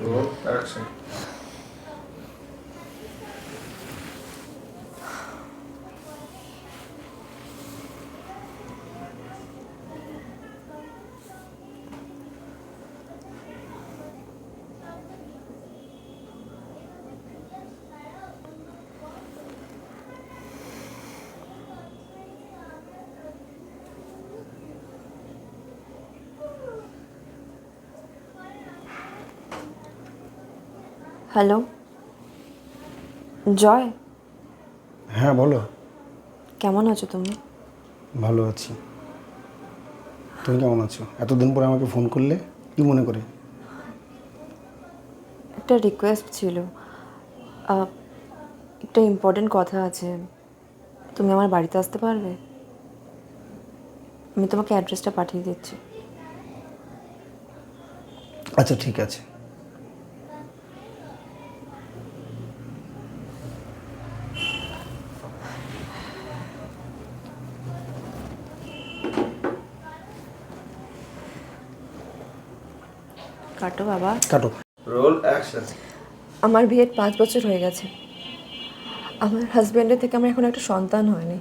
Roll action. Hello জয়, হ্যাঁ বলো। কেমন আছো তুমি? ভালো আছি। তুমি কেমন আছো? এতদিন পরে আমাকে ফোন করলে, কি মনে করে? একটা রিকোয়েস্ট ছিল, আহ, একটা ইম্পর্টেন্ট কথা আছে। তুমি আমার বাড়িতে আসতে পারবে? আমি তোমাকে অ্যাড্রেসটা পাঠিয়ে দিচ্ছি। আচ্ছা ঠিক আছে। কাটো বাবা। কাটো। Roll action. আমার বিয়ের 5 বছর হয়ে গেছে। আমার হাজব্যান্ডের থেকে আমার এখন একটা সন্তান হয়নি।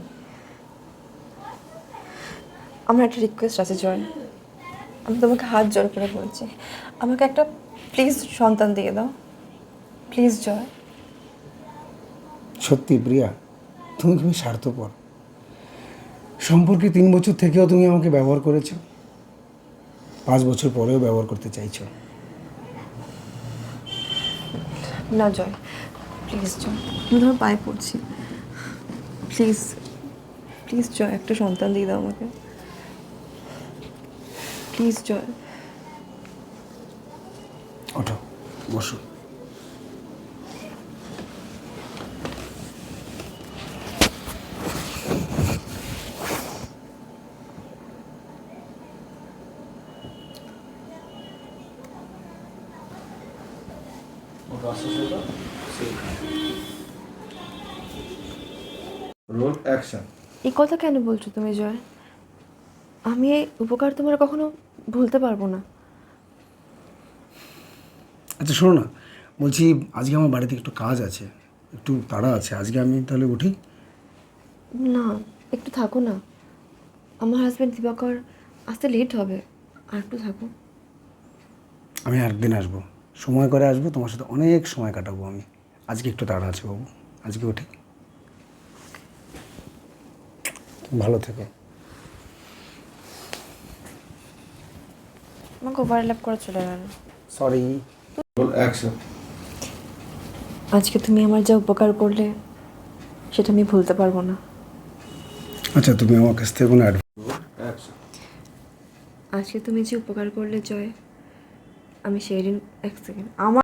আমার একটা রিকোয়েস্ট আছে জয়, আমি তোমাকে হাত জোর করে বলছি, আমাকে একটা প্লিজ সন্তান দিয়ে দাও, প্লিজ জয়। সত্যি প্রিয়া, তুমি খুবই স্বার্থপর। সম্পর্কে 3 বছর থেকেও তুমি আমাকে ব্যবহার করেছো, 5 বছর পরেও ব্যবহার করতে চাইছো। না জয়, প্লিজ জয়, আমি তোমার পায়ে পড়ছি, প্লিজ প্লিজ জয়, একটা সন্তান দিয়ে দাও আমাকে, প্লিজ জয়। ওঠো, বসো। Roll action. এই কথা কেন বলছো তুমি জয়? আমি এই উপকার তোমার কখনো ভুলতে পারবো না। আচ্ছা শোনো না, বলছি আজকে আমার বাড়িতে একটু কাজ আছে, একটু তাড়া আছে, আজকে আমি তাহলে উঠি। না, একটু থাকো না, আমার হাজব্যান্ড দিবাকর আসতে লেট হবে, আর একটু থাকো। আমি আরেকদিন আসবো, সময় করে আসবো, তোমার সাথে অনেক সময় কাটাবো আমি। আজকে একটু তাড়া আছে বাবু, আজকে উঠি। তুমি ভালো থেকো। আমাকে ওভারল্যাপ করে চলে গেল। সরি। Roll action. আজকে তুমি আমার যা উপকার করলে সেটা আমি ভুলতে পারবো না। আচ্ছা, তুমি আমার কাছ থেকে কোনো Roll action. আজকে তুমি যে উপকার করলে জয়, আমি সেই দিন, এক সেকেন্ড, আমার